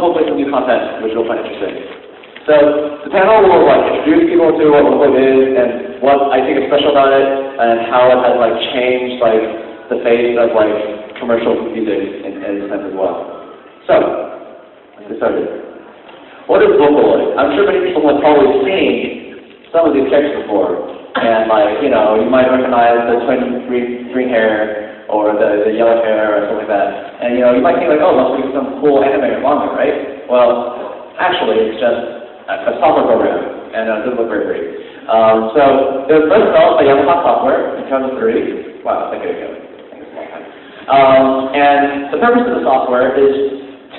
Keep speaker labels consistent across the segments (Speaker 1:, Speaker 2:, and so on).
Speaker 1: hopefully some new content, which you'll find interesting. So the panel will introduce people to what Vocaloid is and what I think is special about it, and how it has changed the face of commercial music in a sense as well. So let's get started. What is Vocaloid? I'm sure many people have probably seen some of these characters before, and you might recognize the twin green hair, or the yellow hair, or something like that. And you might think oh, must be some cool anime or manga, right? Well, actually, it's just a software program, and it doesn't look very pretty. So it was first developed by Yamaha Software in 2003. Wow, that's a good ago. And the purpose of the software is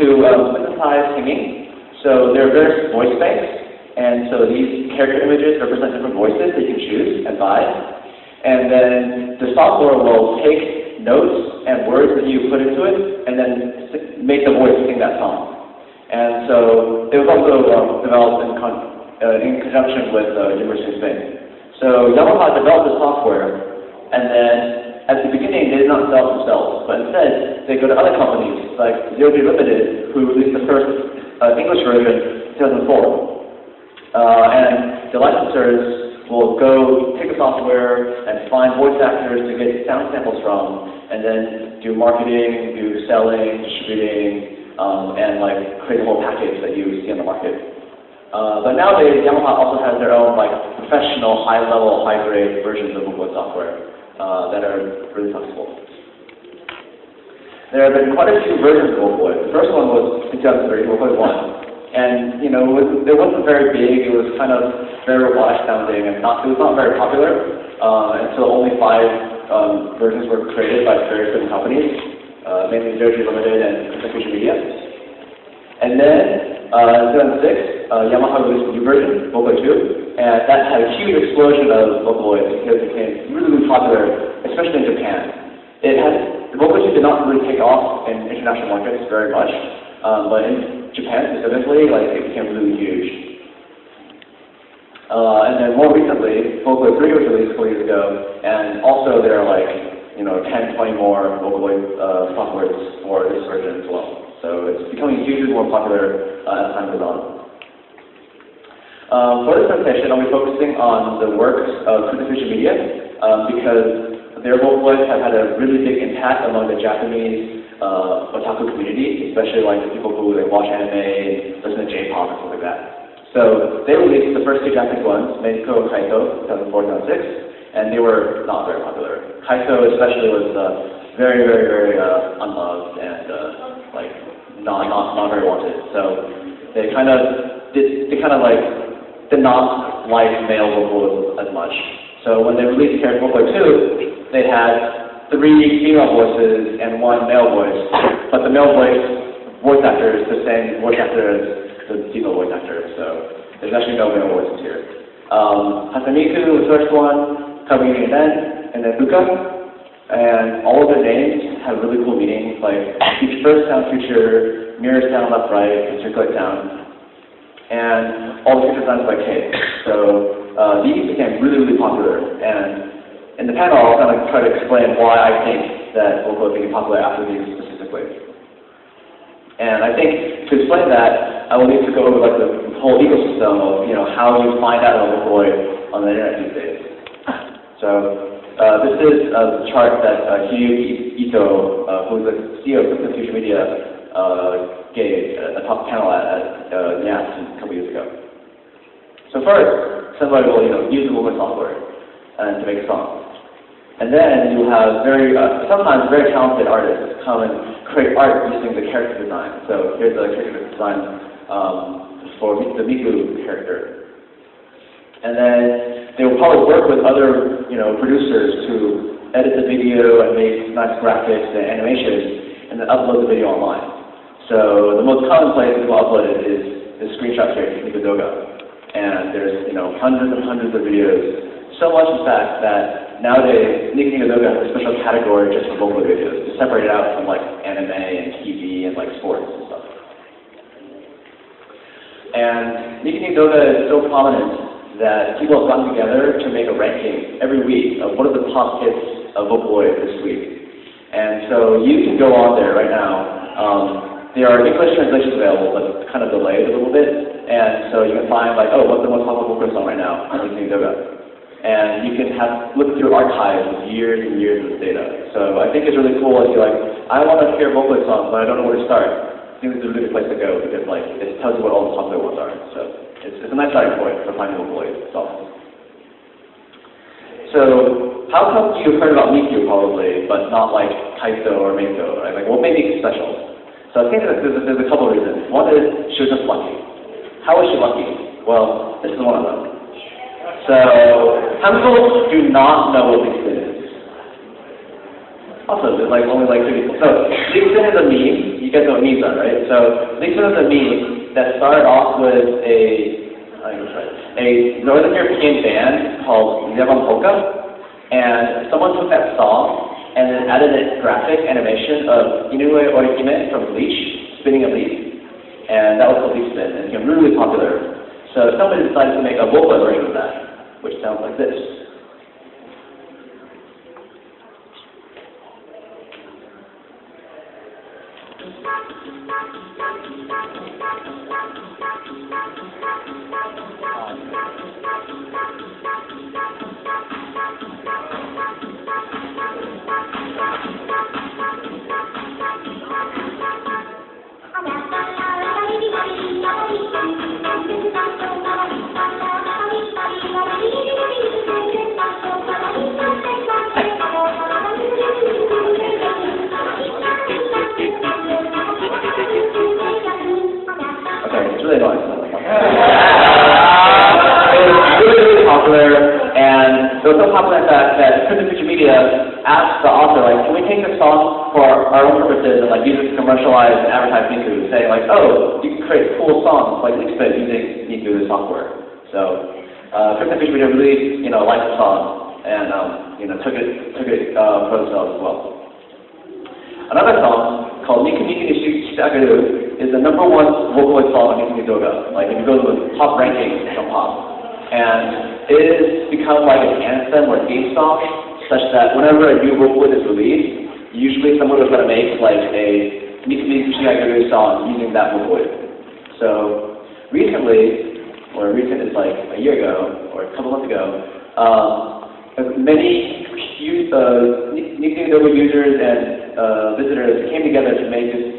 Speaker 1: to synthesize singing. So there are various voice banks, and so these character images represent different voices that you can choose and buy. And then the software will take notes and words that you put into it, and then make the voice sing that song. And so it was also developed in conjunction with the University of Spain. So Yamaha developed the software, and then at the beginning they did not develop themselves, but instead they go to other companies like Zero G Limited, who released the first English version in 2004. And the licensors will go take the software and find voice actors to get sound samples from, and then do marketing, do selling, distributing, and create a whole package that you see on the market. But nowadays, Yamaha also has their own professional, high-level, high-grade versions of Vocaloid software that are really flexible. There have been quite a few versions of Vocaloid. The first one was in 2003, Vocaloid 1. And, it wasn't very big, it was kind of very robotic sounding, and it was not very popular, until only 5 versions were created by various different companies, mainly Zero G Limited and Future Media. And then, in 2006, Yamaha released a new version, Vocaloid 2, and that had a huge explosion of Vocaloid because it became really, really popular, especially in Japan. Vocaloid 2 did not really take off in international markets very much, but in Japan specifically, it became really huge. And then more recently, Vocaloid 3 was released a couple years ago, and also there are 10, 20 more Vocaloid softwares for this version as well. So it's becoming hugely more popular as time goes on. For this presentation, I'll be focusing on the works of Future Media, because their Vocaloids have had a really big impact among the Japanese otaku community, especially the people who watch anime and listen to J-pop and stuff like that. So they released the first 2 Japanese ones, Meiko and Kaito, 2004-2006, and they were not very popular. Kaito especially was very, very, very unloved and not very wanted. So they did not like male vocals as much. So when they released Vocaloid 2, they had 3 female voices and 1 male voice, but the male voice actor is the same voice actor as the female voice actor, so there's actually no male voices here. Hatsune Miku was the first one, Kabini and then Luka, and all of their names have really cool meanings, first sound future, mirror sound left right, and circulate sound, and all the future sounds by K. So these became really, really popular, and in the panel, I'll try to explain why I think that Vocaloid became popular after these specifically. And I think to explain that, I will need to go over the whole ecosystem of how you find out about Vocaloid on the internet these days. So this is a chart that Hyu Ito, who is the CEO of Future Media, gave a talk panel at NAS a couple years ago. So first, somebody will use the Vocaloid software to make a song. And then you have sometimes very talented artists come and create art using the character design. So here's the character design for the Miku character. And then they will probably work with other producers to edit the video and make nice graphics and animations, and then upload the video online. So the most common place people upload it is the screenshot here, Miku Doga. And there's hundreds and hundreds of videos. So much, in fact, that nowadays, Nikkei Doga has a special category just for Vocaloid videos, to separate it out from anime and TV and sports and stuff. And Nikkei Doga is so prominent that people have gotten together to make a ranking every week of what are the top hits of Vocaloid this week. And so you can go on there right now There are English translations available, but kind of delayed a little bit, and so you can find like, oh, what's the most popular Vocaloid song right now? I'm listening to yoga. And you can look through archives of years and years of data. So I think it's really cool if you're like, I want to hear Vocaloid songs, but I don't know where to start. I think it's a really good place to go because like it tells you what all the popular ones are. So it's a nice starting point for finding Vocaloid songs. So how come you've heard about Miku probably, but not like Kaito or Meiko, right? Like what made Miku special? So I think that there's a couple of reasons. One is she was just lucky. How was she lucky? Well, this is one of them. So, how many people do not know what Leak Spin is? Also, there's like only like 2 people. So, Leak Spin is a meme. You guys know what memes are, right? So, Leak Spin is a meme that started off with a Northern European band called Zevan Polka, and someone took that song and then added a graphic animation of Inoue Orihime from Bleach spinning a leaf, and that was called Leak Spin, and it became really popular. So, somebody decided to make a Vocaloid version of that, which sounds like this. It's really annoying. It was really popular, and it was so popular that Cryptic Future Media asked the author, like, can we take this song for our own purposes and like use it to commercialize and advertise Miku, saying like, oh, you can create cool songs like Leak Spin using Miku the software. So Cryptic Future Media really, liked the song and took it for themselves as well. Another song called Miku Miku Nishi Shitagaru is the #1 Vocaloid song on Miku Doga. Like if you go to the top rankings from pop. And it has become like an anthem or a theme song, such that whenever a new Vocaloid is released, usually someone is going to make like a Miku Miku Shitagaru song using that Vocaloid. So recently, or recent is like a year ago, or a couple months ago, many Miku Doga users and visitors came together to make this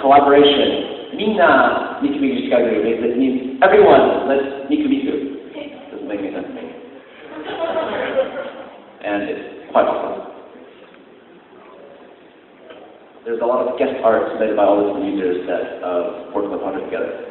Speaker 1: collaboration. Minna Miku Miku Shitagaru means everyone, let's Miku Miku. Doesn't make any sense to me. And it's quite awesome. There's a lot of guest art submitted by all the different users that work on the project together.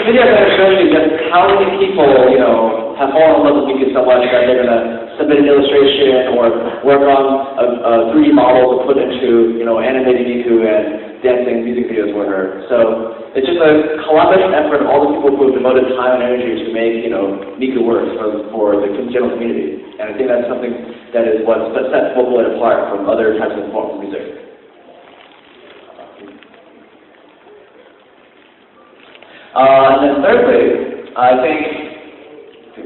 Speaker 1: video kind of shows you just how many people, you know, have fallen in love with Miku so much that they're going to submit an illustration or work on a 3D model to put into, you know, animated Miku and dancing music videos for her. So it's just a collaborative effort of all the people who have devoted time and energy to make, you know, Miku work for the general community. And I think that's something that is what sets Vocaloid apart from other types of forms of music. And then thirdly, I think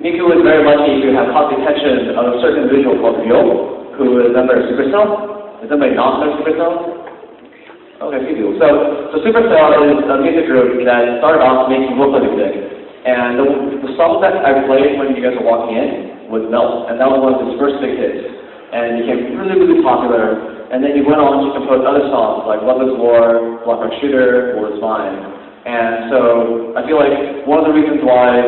Speaker 1: Miku is very lucky to have caught the attention of a certain individual called Ryo, who is a member of Supercell. Is anybody not a member of Supercell? Okay, a few people. So Supercell is a music group that started off making Vocaloid music. And the song that I played when you guys were walking in was Melt, and that was one of his first big hits. And it became really, really popular. And then he went on to compose other songs like Love is War, Block Rock Shooter, War is Mine. And so I feel like one of the reasons why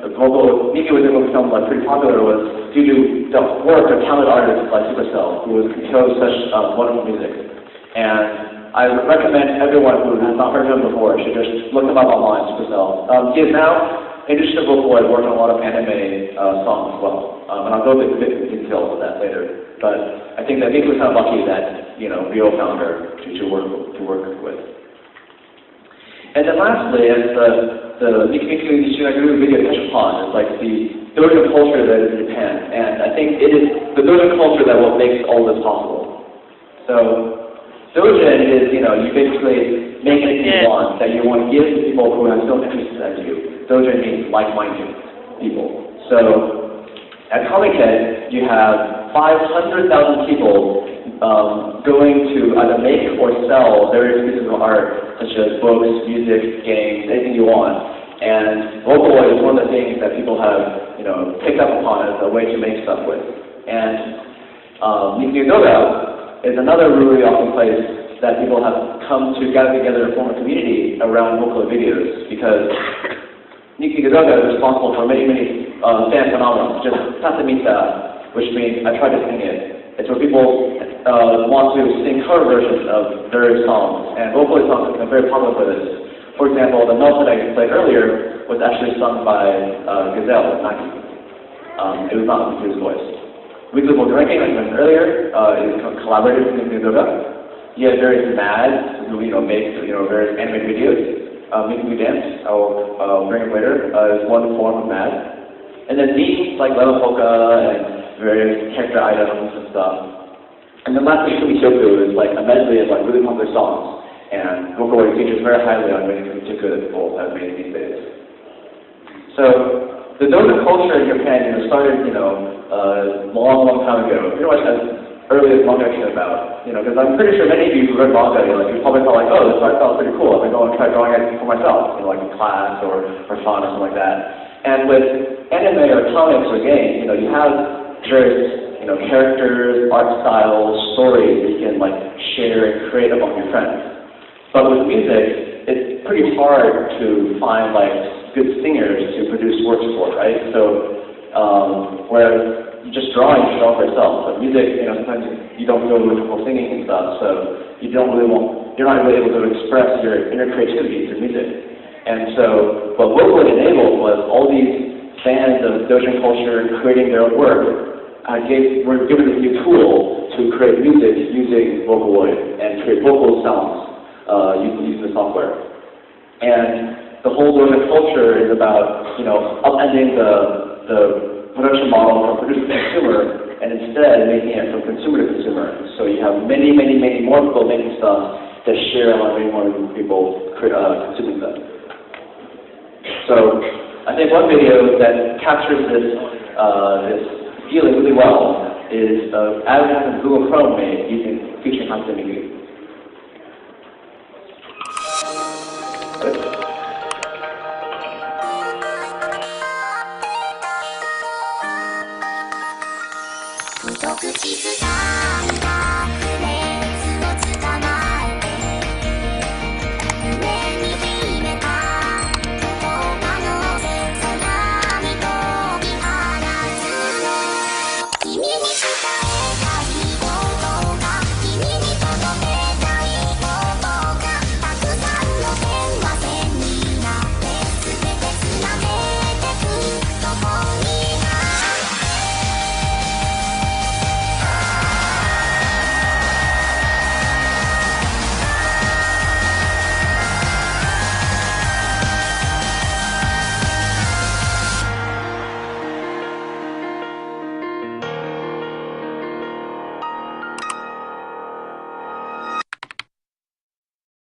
Speaker 1: Miku was able to become pretty popular was due to the work of talented artists like Supercell, who composed such wonderful music. And I recommend everyone who has not heard of him before should just look him up online, Supercell. He is now, in addition to Vocaloid, working on a lot of anime songs as well. And I'll go into a bit of details of that later. But I think that Miku was kind of lucky that, you know, Ryo found her to work with. And then lastly, as the Miku Nishinagu video touched upon, is like the dojo culture that is in Japan. And I think it is the dojo culture that what makes all this possible. So, dojo is, you know, you basically make anything you want that you want to give to people who have similar interests as you. Dojo means like-minded people. So, at Comic-Con, you have 500,000 people going to either make or sell various pieces of art, such as books, music, games, anything you want. And Vocaloid is one of the things that people have, you know, picked up upon as a way to make stuff with. And Miku Doga is another really awesome place that people have come to gather together and form a community around Vocaloid videos, because Miku Doga is responsible for many, many fan phenomena, such as Tasamita, which means I tried to sing it. It's where people want to sing cover versions of various songs, and Vocaloid songs have been very popular for this. For example, the Melt that I played earlier was actually sung by Gazelle, Naki. It was not Miku's voice. Weekly Bowl Drinking, like I mentioned earlier, is collaborated with Miku Doga. He has various mads who, you know, make, you know, various animated videos. Miku Dance, I'll bring it later, is one form of mad. And then memes like Lemon Polka and various character items and stuff. And then lastly, Shoku is like a medley of like really popular songs. And Vocaloid features very highly on many particular that people have made these days. So the dojo culture in Japan, you know, started, you know, long time ago, pretty much as early as manga came about. You know, because I'm pretty sure many of you who read manga, you know, like, you probably thought like, oh, this art style is pretty cool. I'm going to go and try drawing it for myself, you know, like in class or fun or something like that. And with anime or comics or games, you know, you have various, you know, characters, art styles, stories that you can like share and create among your friends. But with music, it's pretty hard to find like good singers to produce works for, right? So whereas just drawing is all for itself, but music, you know, sometimes you don't feel really comfortable singing and stuff, so you're not really able to express your inner creativity through music. And so what Vocaloid enabled was all these fans of dojo culture creating their own work were given this new tool to create music using Vocaloid and create vocal sounds using the software. And the whole dojo culture is about, you know, upending the production model from producer to consumer, and instead making it from consumer to consumer. So you have many more people making stuff that share among many more people consuming them. So I think one video that captures this feeling really well is advertising Google Chrome made featuring Hatsune Miku.